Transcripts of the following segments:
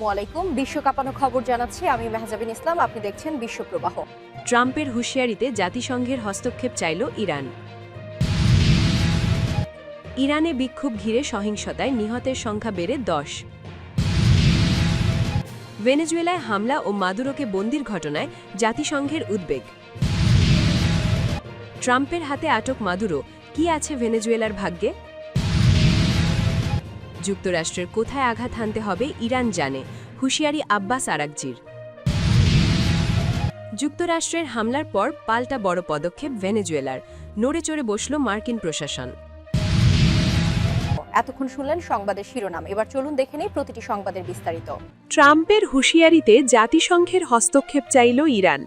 আসসালামু আলাইকুম। বিশ্ব কাঁপানো খবর জানাচ্ছি আমি মেহজাবিন ইসলাম। আপনি দেখছেন বিশ্বপ্রবাহ। ট্রাম্পের হুঁশিয়ারিতে জাতিসংঘের হস্তক্ষেপ চাইল ইরান। ইরানে বিক্ষোভ ঘিরে সহিংসতায় নিহতের সংখ্যা বেড়ে 10। ভেনেজুয়েলায় হামলা ও মাদুরোকে বন্দির ঘটনায় জাতিসংঘের উদ্বেগ। ট্রাম্পের হাতে আটক মাদুরো, কি আছে ভেনেজুয়েলার ভাগ্যে? যুক্তরাষ্ট্রের কোথায় আঘাত হানতে হবে ইরান জানে, হুঁশিয়ারি আব্বাস আরাকজির। যুক্তরাষ্ট্রের হামলার পর পাল্টা বড় পদক্ষেপ ভেনেজুয়েলার, নড়েচড়ে বসল মার্কিন প্রশাসন। এতক্ষণ শুনলেন সংবাদের শিরোনাম, এবার চলুন দেখে নেই প্রতিটি সংবাদের বিস্তারিত। ট্রাম্পের হুঁশিয়ারিতে জাতিসংঘের হস্তক্ষেপ চাইল ইরান।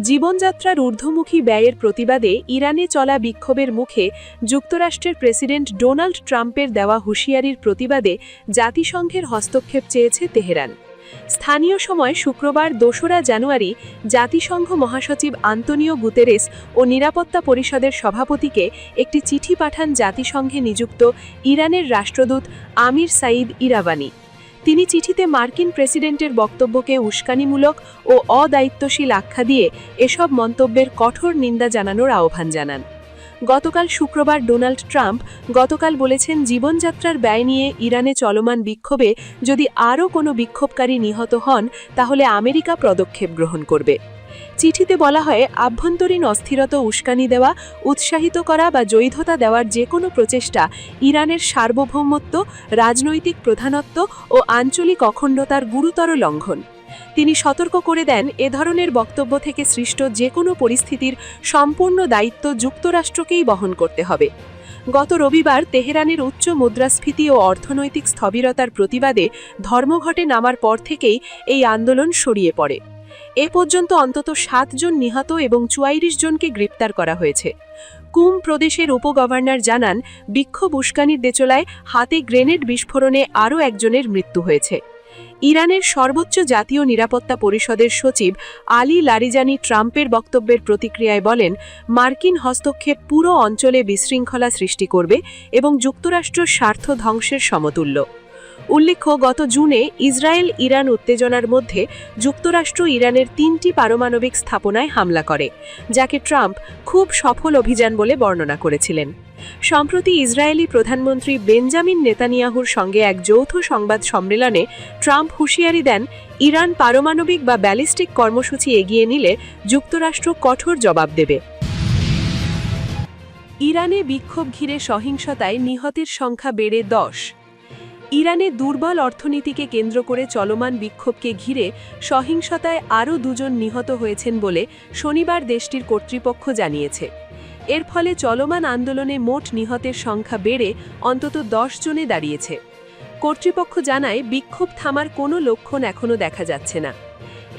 জীবনযাত্রার ঊর্ধ্বমুখী ব্যয়ের প্রতিবাদে ইরানে চলা বিক্ষোভের মুখে যুক্তরাষ্ট্রের প্রেসিডেন্ট ডোনাল্ড ট্রাম্পের দেওয়া হুঁশিয়ারির প্রতিবাদে জাতিসংঘের হস্তক্ষেপ চেয়েছে তেহরান। স্থানীয় সময় শুক্রবার ২রা জানুয়ারি জাতিসংঘ মহাসচিব আন্তোনিও গুতেরেস ও নিরাপত্তা পরিষদের সভাপতিকে একটি চিঠি পাঠান জাতিসংঘে নিযুক্ত ইরানের রাষ্ট্রদূত আমির সাঈদ ইরাবানি। তিনি চিঠিতে মার্কিন প্রেসিডেন্টের বক্তব্যকে উস্কানিমূলক ও অদায়িত্বশীল আখ্যা দিয়ে এসব মন্তব্যের কঠোর নিন্দা জানানোর আহ্বান জানান। গতকাল শুক্রবার ডোনাল্ড ট্রাম্প বলেছেন, জীবনযাত্রার ব্যয় নিয়ে ইরানে চলমান বিক্ষোভে যদি আরও কোনো বিক্ষোভকারী নিহত হন তাহলে আমেরিকা পদক্ষেপ গ্রহণ করবে। চিঠিতে বলা হয়, আভ্যন্তরীণ অস্থিরতা উস্কানি দেওয়া, উৎসাহিত করা বা বৈধতা দেওয়ার যে কোনো প্রচেষ্টা ইরানের সার্বভৌমত্ব, রাজনৈতিক প্রধানত্ব ও আঞ্চলিক অখণ্ডতার গুরুতর লঙ্ঘন। তিনি সতর্ক করে দেন, এ ধরনের বক্তব্য থেকে সৃষ্ট যে কোনো পরিস্থিতির সম্পূর্ণ দায়িত্ব যুক্তরাষ্ট্রকেই বহন করতে হবে। গত রবিবার তেহরানের উচ্চ মুদ্রাস্ফীতি ও অর্থনৈতিক স্থবিরতার প্রতিবাদে ধর্মঘটে নামার পর থেকেই এই আন্দোলন ছড়িয়ে পড়ে। এ পর্যন্ত অন্তত 7 জন নিহত এবং 44 জনকে গ্রেপ্তার করা হয়েছে। কুম প্রদেশের উপগভর্নর জানান, বিক্ষোভ উস্কানির দেচলায় হাতে গ্রেনেড বিস্ফোরণে আরও একজনের মৃত্যু হয়েছে। ইরানের সর্বোচ্চ জাতীয় নিরাপত্তা পরিষদের সচিব আলী লারিজানি ট্রাম্পের বক্তব্যের প্রতিক্রিয়ায় বলেন, মার্কিন হস্তক্ষেপ পুরো অঞ্চলে বিশৃঙ্খলা সৃষ্টি করবে এবং যুক্তরাষ্ট্রের স্বার্থ ধ্বংসের সমতুল্য। উল্লেখ্য, গত জুনে ইসরায়েল ইরান উত্তেজনার মধ্যে যুক্তরাষ্ট্র ইরানের 3টি পারমাণবিক স্থাপনায় হামলা করে, যাকে ট্রাম্প খুব সফল অভিযান বলে বর্ণনা করেছিলেন। সম্প্রতি ইসরায়েলি প্রধানমন্ত্রী বেঞ্জামিন নেতানিয়াহুর সঙ্গে এক যৌথ সংবাদ সম্মেলনে ট্রাম্প হুঁশিয়ারি দেন, ইরান পারমাণবিক বা ব্যালিস্টিক কর্মসূচি এগিয়ে নিলে যুক্তরাষ্ট্র কঠোর জবাব দেবে। ইরানে বিক্ষোভ ঘিরে সহিংসতায় নিহতের সংখ্যা বেড়ে 10। ইরানে দুর্বল অর্থনীতিকে কেন্দ্র করে চলমান বিক্ষোভকে ঘিরে সহিংসতায় আরও 2 জন নিহত হয়েছেন বলে শনিবার দেশটির কর্তৃপক্ষ জানিয়েছে। এর ফলে চলমান আন্দোলনে মোট নিহতের সংখ্যা বেড়ে অন্তত 10 জনে দাঁড়িয়েছে। কর্তৃপক্ষ জানায়, বিক্ষোভ থামার কোনো লক্ষণ এখনও দেখা যাচ্ছে না।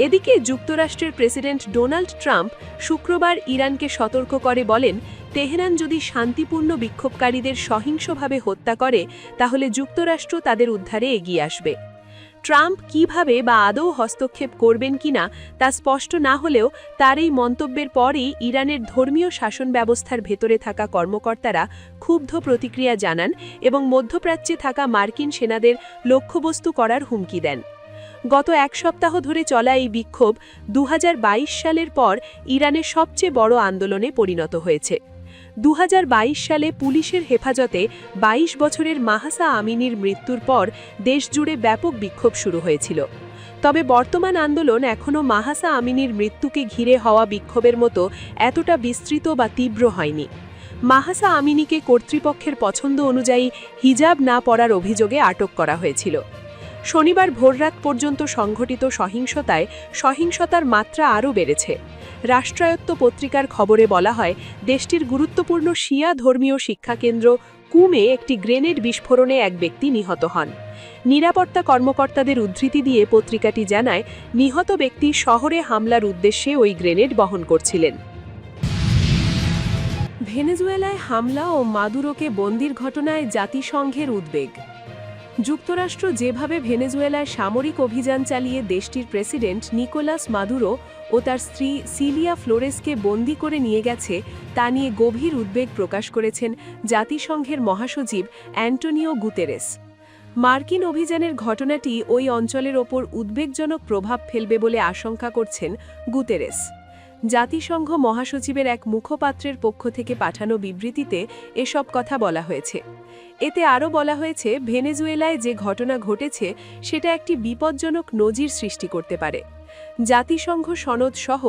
এদিকে যুক্তরাষ্ট্রের প্রেসিডেন্ট ডোনাল্ড ট্রাম্প শুক্রবার ইরানকে সতর্ক করে বলেন, তেহরান যদি শান্তিপূর্ণ বিক্ষোভকারীদের সহিংসভাবে হত্যা করে তাহলে যুক্তরাষ্ট্র তাদের উদ্ধারে এগিয়ে আসবে। ট্রাম্প কিভাবে বা আদৌ হস্তক্ষেপ করবেন কিনা তা স্পষ্ট না হলেও তার এই মন্তব্যের পরেই ইরানের ধর্মীয় শাসন ব্যবস্থার ভেতরে থাকা কর্মকর্তারা ক্ষুব্ধ প্রতিক্রিয়া জানান এবং মধ্যপ্রাচ্যে থাকা মার্কিন সেনাদের লক্ষ্যবস্তু করার হুমকি দেন। গত 1 সপ্তাহ ধরে চলা এই বিক্ষোভ 2022 সালের পর ইরানের সবচেয়ে বড় আন্দোলনে পরিণত হয়েছে। 2022 সালে পুলিশের হেফাজতে 22 বছরের মাহসা আমিনির মৃত্যুর পর দেশজুড়ে ব্যাপক বিক্ষোভ শুরু হয়েছিল। তবে বর্তমান আন্দোলন এখনও মাহসা আমিনির মৃত্যুকে ঘিরে হওয়া বিক্ষোভের মতো এতটা বিস্তৃত বা তীব্র হয়নি। মাহসা আমিনিকে কর্তৃপক্ষের পছন্দ অনুযায়ী হিজাব না পরার অভিযোগে আটক করা হয়েছিল। শনিবার ভোররাত পর্যন্ত সংঘটিত সহিংসতার মাত্রা আরও বেড়েছে। রাষ্ট্রায়ত্ত পত্রিকার খবরে বলা হয়, দেশটির গুরুত্বপূর্ণ শিয়া ধর্মীয় শিক্ষাকেন্দ্র কুমে একটি গ্রেনেড বিস্ফোরণে এক ব্যক্তি নিহত হন। নিরাপত্তা কর্মকর্তাদের উদ্ধৃতি দিয়ে পত্রিকাটি জানায়, নিহত ব্যক্তি শহরে হামলার উদ্দেশ্যে ওই গ্রেনেড বহন করছিলেন। ভেনেজুয়েলায় হামলা ও মাদুরোকে বন্দির ঘটনায় জাতিসংঘের উদ্বেগ। যুক্তরাষ্ট্র যেভাবে ভেনেজুয়েলায় সামরিক অভিযান চালিয়ে দেশটির প্রেসিডেন্ট নিকোলাস মাদুরো ও তার স্ত্রী সিলিয়া ফ্লোরেসকে বন্দী করে নিয়ে গেছে তা নিয়ে গভীর উদ্বেগ প্রকাশ করেছেন জাতিসংঘের মহাসচিব অ্যান্টোনিও গুতেরেস। মার্কিন অভিযানের ঘটনাটি ওই অঞ্চলের ওপর উদ্বেগজনক প্রভাব ফেলবে বলে আশঙ্কা করছেন গুতেরেস। জাতিসংঘ মহাসচিবের এক মুখপাত্রের পক্ষ থেকে পাঠানো বিবৃতিতে এসব কথা বলা হয়েছে। এতে আরও বলা হয়েছে, ভেনেজুয়েলায় যে ঘটনা ঘটেছে সেটা একটি বিপজ্জনক নজির সৃষ্টি করতে পারে। জাতিসংঘ সনদ সহ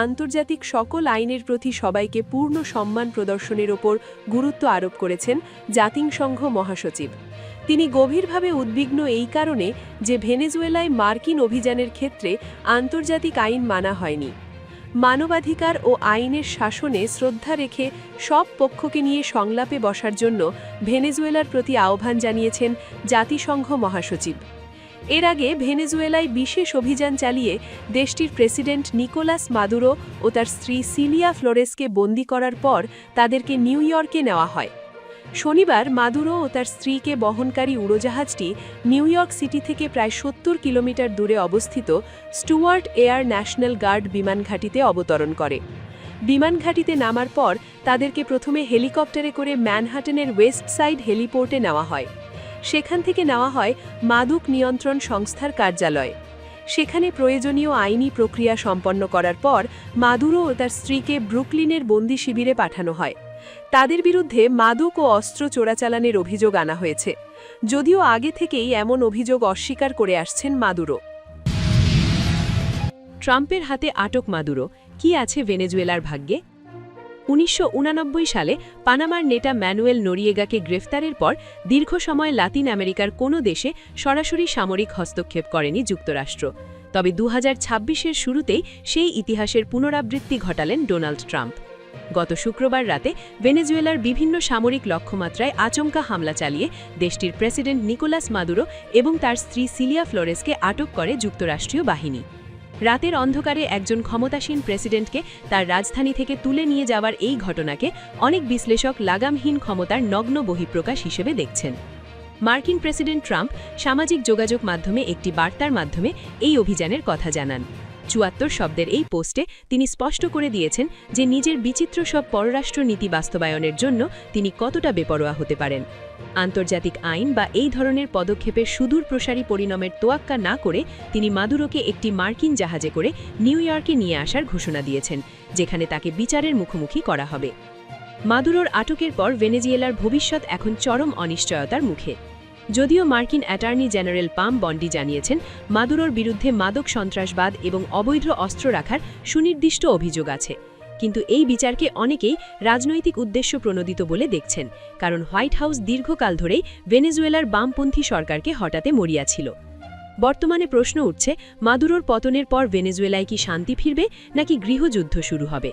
আন্তর্জাতিক সকল আইনের প্রতি সবাইকে পূর্ণ সম্মান প্রদর্শনের ওপর গুরুত্ব আরোপ করেছেন জাতিসংঘ মহাসচিব। তিনি গভীরভাবে উদ্বিগ্ন এই কারণে যে ভেনেজুয়েলায় মার্কিন অভিযানের ক্ষেত্রে আন্তর্জাতিক আইন মানা হয়নি। মানবাধিকার ও আইনের শাসনে শ্রদ্ধা রেখে সব পক্ষকে নিয়ে সংলাপে বসার জন্য ভেনেজুয়েলার প্রতি আহ্বান জানিয়েছেন জাতিসংঘ মহাসচিব। এর আগে ভেনেজুয়েলায় বিশেষ অভিযান চালিয়ে দেশটির প্রেসিডেন্ট নিকোলাস মাদুরো ও তার স্ত্রী সিলিয়া ফ্লোরেসকে বন্দী করার পর তাদেরকে নিউ ইয়র্কে নেওয়া হয়। শনিবার মাদুরো ও তার স্ত্রীকে বহনকারী উড়োজাহাজটি নিউ ইয়র্ক সিটি থেকে প্রায় ৭০ কিলোমিটার দূরে অবস্থিত স্টুয়ার্ট এয়ার ন্যাশনাল গার্ড বিমানঘাঁটিতে অবতরণ করে। বিমানঘাঁটিতে নামার পর তাদেরকে প্রথমে হেলিকপ্টারে করে ম্যানহাটনের ওয়েস্ট সাইড হেলিপোর্টে নেওয়া হয়। সেখান থেকে নেওয়া হয় মাদক নিয়ন্ত্রণ সংস্থার কার্যালয়। সেখানে প্রয়োজনীয় আইনি প্রক্রিয়া সম্পন্ন করার পর মাদুরো ও তার স্ত্রীকে ব্রুকলিনের বন্দি শিবিরে পাঠানো হয়। তাদের বিরুদ্ধে মাদক ও অস্ত্র চোরাচালানের অভিযোগ আনা হয়েছে, যদিও আগে থেকেই এমন অভিযোগ অস্বীকার করে আসছেন মাদুরো। ট্রাম্পের হাতে আটক মাদুরো, কি আছে ভেনেজুয়েলার ভাগ্যে? ১৯৮৯ সালে পানামার নেতা ম্যানুয়েল নোরিয়েগাকে গ্রেফতারের পর দীর্ঘ সময় লাতিন আমেরিকার কোনো দেশে সরাসরি সামরিক হস্তক্ষেপ করেনি যুক্তরাষ্ট্র। তবে ২০২৬-এর শুরুতেই সেই ইতিহাসের পুনরাবৃত্তি ঘটালেন ডোনাল্ড ট্রাম্প। গত শুক্রবার রাতে ভেনেজুয়েলার বিভিন্ন সামরিক লক্ষ্যমাত্রায় আচমকা হামলা চালিয়ে দেশটির প্রেসিডেন্ট নিকোলাস মাদুরো এবং তার স্ত্রী সিলিয়া ফ্লোরেসকে আটক করে যুক্তরাষ্ট্রীয় বাহিনী। রাতের অন্ধকারে একজন ক্ষমতাসীন প্রেসিডেন্টকে তার রাজধানী থেকে তুলে নিয়ে যাওয়ার এই ঘটনাকে অনেক বিশ্লেষক লাগামহীন ক্ষমতার নগ্ন বহিঃপ্রকাশ হিসেবে দেখছেন। মার্কিন প্রেসিডেন্ট ট্রাম্প সামাজিক যোগাযোগ মাধ্যমে একটি বার্তার মাধ্যমে এই অভিযানের কথা জানান। ৭৪ শব্দের এই পোস্টে তিনি স্পষ্ট করে দিয়েছেন যে নিজের বিচিত্র সব পররাষ্ট্র নীতি বাস্তবায়নের জন্য তিনি কতটা বেপরোয়া হতে পারেন। আন্তর্জাতিক আইন বা এই ধরনের পদক্ষেপের সুদূর প্রসারী পরিণামের তোয়াক্কা না করে তিনি মাদুরোকে একটি মার্কিন জাহাজে করে নিউ ইয়র্কে নিয়ে আসার ঘোষণা দিয়েছেন, যেখানে তাকে বিচারের মুখোমুখি করা হবে। মাদুরোর আটকের পর ভেনেজুয়েলার ভবিষ্যৎ এখন চরম অনিশ্চয়তার মুখে। যদিও মার্কিন অ্যাটর্নি জেনারেল পাম বন্ডি জানিয়েছেন মাদুরোর বিরুদ্ধে মাদক সন্ত্রাসবাদ এবং অবৈধ অস্ত্র রাখার সুনির্দিষ্ট অভিযোগ আছে, কিন্তু এই বিচারকে অনেকেই রাজনৈতিক উদ্দেশ্য প্রণোদিত বলে দেখছেন, কারণ হোয়াইট হাউস দীর্ঘকাল ধরেই ভেনেজুয়েলার বামপন্থী সরকারকে হটাতে মরিয়াছিল। বর্তমানে প্রশ্ন উঠছে, মাদুরোর পতনের পর ভেনেজুয়েলায় কি শান্তি ফিরবে নাকি গৃহযুদ্ধ শুরু হবে?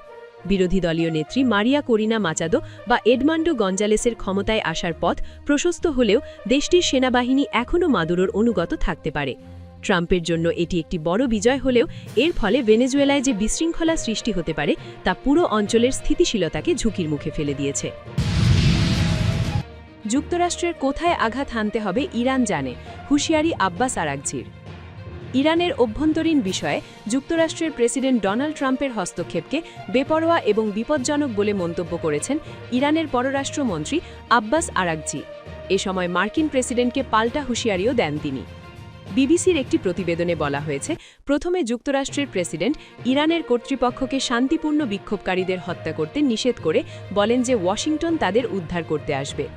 বিরোধী দলীয় নেত্রী মারিয়া কোরিনা মাচাদো বা এডমান্ডো গঞ্জালেসের ক্ষমতায় আসার পথ প্রশস্ত হলেও দেশটির সেনাবাহিনী এখনও মাদুরোর অনুগত থাকতে পারে। ট্রাম্পের জন্য এটি একটি বড় বিজয় হলেও এর ফলে ভেনেজুয়েলায় যে বিশৃঙ্খলা সৃষ্টি হতে পারে তা পুরো অঞ্চলের স্থিতিশীলতাকে ঝুঁকির মুখে ফেলে দিয়েছে। যুক্তরাষ্ট্রের কোথায় আঘাত হানতে হবে ইরান জানে, হুঁশিয়ারি আব্বাস আরাগচির। ইরানের অভ্যন্তরীণ বিষয়ে যুক্তরাষ্ট্রের প্রেসিডেন্ট ডোনাল্ড ট্রাম্পের হস্তক্ষেপকে বেপরোয়া এবং বিপজ্জনক বলে মন্তব্য করেছেন ইরানের পররাষ্ট্রমন্ত্রী আব্বাস আরাগচি। এ সময় মার্কিন প্রেসিডেন্টকে পাল্টা হুঁশিয়ারিও দেন তিনি। বিবিসির একটি প্রতিবেদনে বলা হয়েছে, প্রথমে যুক্তরাষ্ট্রের প্রেসিডেন্ট ইরানের কর্তৃপক্ষকে শান্তিপূর্ণ বিক্ষোভকারীদের হত্যা করতে নিষেধ করে বলেন যে ওয়াশিংটন তাদের উদ্ধার করতে আসবে।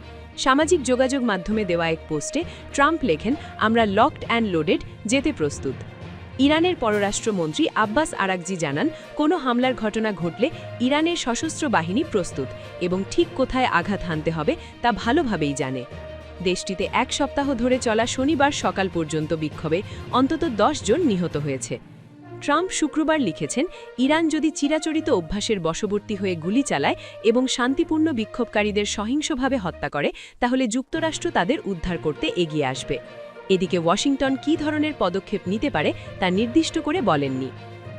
সামাজিক যোগাযোগ মাধ্যমে দেওয়া এক পোস্টে ট্রাম্প লেখেন, আমরা লকড অ্যান্ড লোডেড, যেতে প্রস্তুত। ইরানের পররাষ্ট্রমন্ত্রী আব্বাস আরাগচি জানান, কোনো হামলার ঘটনা ঘটলে ইরানের সশস্ত্র বাহিনী প্রস্তুত এবং ঠিক কোথায় আঘাত হানতে হবে তা ভালোভাবেই জানে। দেশটিতে এক সপ্তাহ ধরে চলা শনিবার সকাল পর্যন্ত বিক্ষোভে অন্তত 10 জন নিহত হয়েছে। ট্রাম্প শুক্রবার লিখেছেন, ইরান যদি চিরাচরিত অভ্যাসের বশবর্তী হয়ে গুলি চালায় এবং শান্তিপূর্ণ বিক্ষোভকারীদের সহিংসভাবে হত্যা করে তাহলে যুক্তরাষ্ট্র তাদের উদ্ধার করতে এগিয়ে আসবে। এদিকে ওয়াশিংটন কী ধরনের পদক্ষেপ নিতে পারে তা নির্দিষ্ট করে বলেননি।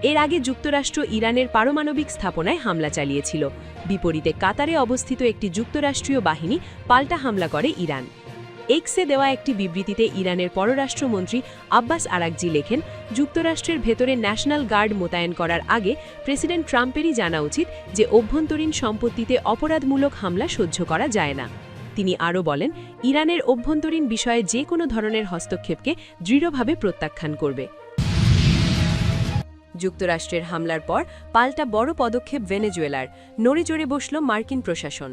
এর আগে যুক্তরাষ্ট্র ইরানের পারমাণবিক স্থাপনায় হামলা চালিয়েছিল। বিপরীতে কাতারে অবস্থিত একটি যুক্তরাষ্ট্রীয় বাহিনী পাল্টা হামলা করে ইরান। এক্সে দেওয়া একটি বিবৃতিতে ইরানের পররাষ্ট্রমন্ত্রী আব্বাস আরাগচি লেখেন, যুক্তরাষ্ট্রের ভেতরে ন্যাশনাল গার্ড মোতায়েন করার আগে প্রেসিডেন্ট ট্রাম্পেরই জানা উচিত যে অভ্যন্তরীণ সম্পত্তিতে অপরাধমূলক হামলা সহ্য করা যায় না। তিনি আরও বলেন, ইরানের অভ্যন্তরীণ বিষয়ে যে কোনো ধরনের হস্তক্ষেপকে দৃঢ়ভাবে প্রত্যাখ্যান করবে। যুক্তরাষ্ট্রের হামলার পর পাল্টা বড় পদক্ষেপ ভেনেজুয়েলার, নড়েচড়ে বসল মার্কিন প্রশাসন।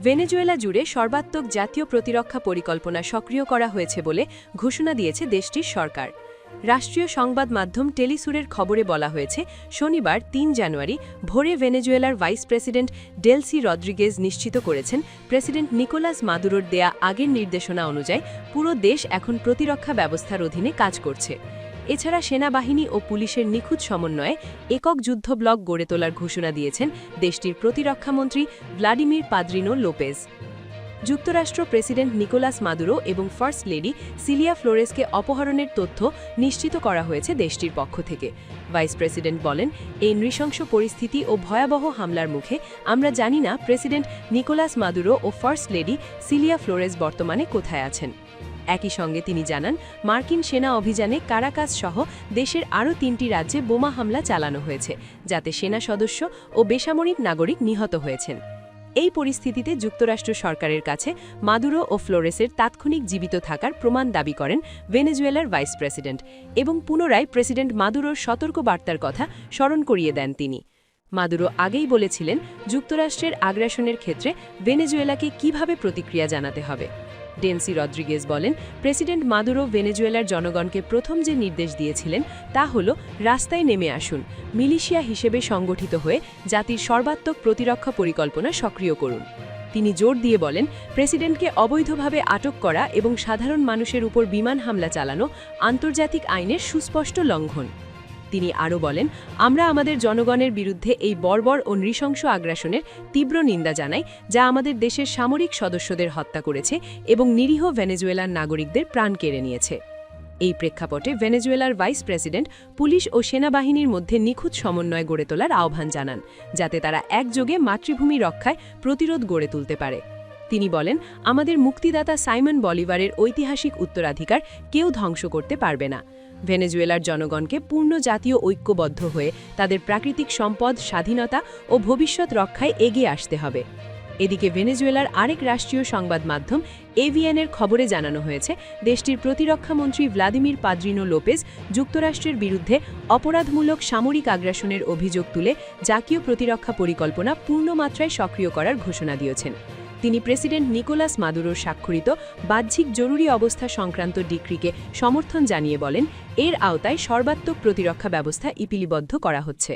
ভেনেজুয়েলা জুড়ে সর্বাত্মক জাতীয় প্রতিরক্ষা পরিকল্পনা সক্রিয় করা হয়েছে বলে ঘোষণা দিয়েছে দেশটির সরকার। রাষ্ট্রীয় সংবাদ মাধ্যম টেলিসুরের খবরে বলা হয়েছে, শনিবার ৩ জানুয়ারি ভোরে ভেনেজুয়েলার ভাইস প্রেসিডেন্ট ডেলসি রদ্রিগেজ নিশ্চিত করেছেন, প্রেসিডেন্ট নিকোলাস মাদুরোর দেয়া আগের নির্দেশনা অনুযায়ী পুরো দেশ এখন প্রতিরক্ষা ব্যবস্থার অধীনে কাজ করছে। এছাড়া সেনাবাহিনী ও পুলিশের নিখুঁত সমন্বয়ে একক যুদ্ধ ব্লক গড়ে তোলার ঘোষণা দিয়েছেন দেশটির প্রতিরক্ষামন্ত্রী ভ্লাদিমির পাদ্রিনো লোপেজ। যুক্তরাষ্ট্র প্রেসিডেন্ট নিকোলাস মাদুরো এবং ফার্স্ট লেডি সিলিয়া ফ্লোরেসকে অপহরণের তথ্য নিশ্চিত করা হয়েছে দেশটির পক্ষ থেকে। ভাইস প্রেসিডেন্ট বলেন, এই নৃশংস পরিস্থিতি ও ভয়াবহ হামলার মুখে আমরা জানি না প্রেসিডেন্ট নিকোলাস মাদুরো ও ফার্স্ট লেডি সিলিয়া ফ্লোরেস বর্তমানে কোথায় আছেন। একই সঙ্গে তিনি জানান, মার্কিন সেনা অভিযানে কারাকাস সহ দেশের আরও ৩টি রাজ্যে বোমা হামলা চালানো হয়েছে, যাতে সেনা সদস্য ও বেসামরিক নাগরিক নিহত হয়েছেন। এই পরিস্থিতিতে যুক্তরাষ্ট্র সরকারের কাছে মাদুরো ও ফ্লোরেসের তাৎক্ষণিক জীবিত থাকার প্রমাণ দাবি করেন ভেনেজুয়েলার ভাইস প্রেসিডেন্ট এবং পুনরায় প্রেসিডেন্ট মাদুরোর সতর্ক বার্তার কথা স্মরণ করিয়ে দেন তিনি। মাদুরো আগেই বলেছিলেন, যুক্তরাষ্ট্রের আগ্রাসনের ক্ষেত্রে ভেনেজুয়েলাকে কিভাবে প্রতিক্রিয়া জানাতে হবে। ডেলসি রদ্রিগেজ বলেন, প্রেসিডেন্ট মাদুরো ভেনেজুয়েলার জনগণকে প্রথম যে নির্দেশ দিয়েছিলেন তা হল রাস্তায় নেমে আসুন, মিলিশিয়া হিসেবে সংগঠিত হয়ে জাতির সর্বাত্মক প্রতিরক্ষা পরিকল্পনা সক্রিয় করুন। তিনি জোর দিয়ে বলেন, প্রেসিডেন্টকে অবৈধভাবে আটক করা এবং সাধারণ মানুষের উপর বিমান হামলা চালানো আন্তর্জাতিক আইনের সুস্পষ্ট লঙ্ঘন। তিনি আরও বলেন, আমরা আমাদের জনগণের বিরুদ্ধে এই বর্বর ও নৃশংস আগ্রাসনের তীব্র নিন্দা জানাই, যা আমাদের দেশের সামরিক সদস্যদের হত্যা করেছে এবং নিরীহ ভেনেজুয়েলার নাগরিকদের প্রাণ কেড়ে নিয়েছে। এই প্রেক্ষাপটে ভেনেজুয়েলার ভাইস প্রেসিডেন্ট পুলিশ ও সেনাবাহিনীর মধ্যে নিখুঁত সমন্বয় গড়ে তোলার আহ্বান জানান, যাতে তারা একযোগে মাতৃভূমি রক্ষায় প্রতিরোধ গড়ে তুলতে পারে। তিনি বলেন, আমাদের মুক্তিদাতা সাইমন বলিভারের ঐতিহাসিক উত্তরাধিকার কেউ ধ্বংস করতে পারবে না। ভেনেজুয়েলার জনগণকে পূর্ণ জাতীয় ঐক্যবদ্ধ হয়ে তাদের প্রাকৃতিক সম্পদ, স্বাধীনতা ও ভবিষ্যৎ রক্ষায় এগিয়ে আসতে হবে। এদিকে ভেনেজুয়েলার আরেক রাষ্ট্রীয় সংবাদ মাধ্যম এভিএনের খবরে জানানো হয়েছে, দেশটির প্রতিরক্ষামন্ত্রী ভ্লাদিমির পাদ্রিনো লোপেজ যুক্তরাষ্ট্রের বিরুদ্ধে অপরাধমূলক সামরিক আগ্রাসনের অভিযোগ তুলে জাতীয় প্রতিরক্ষা পরিকল্পনা পূর্ণমাত্রায় সক্রিয় করার ঘোষণা দিয়েছেন। তিনি প্রেসিডেন্ট নিকোলাস মাদুরোর স্বাক্ষরিত বাহ্যিক জরুরি অবস্থা সংক্রান্ত ডিক্রিকে সমর্থন জানিয়ে বলেন, এর আওতায় সর্বাত্মক প্রতিরক্ষা ব্যবস্থা ইপিলিবদ্ধ করা হচ্ছে।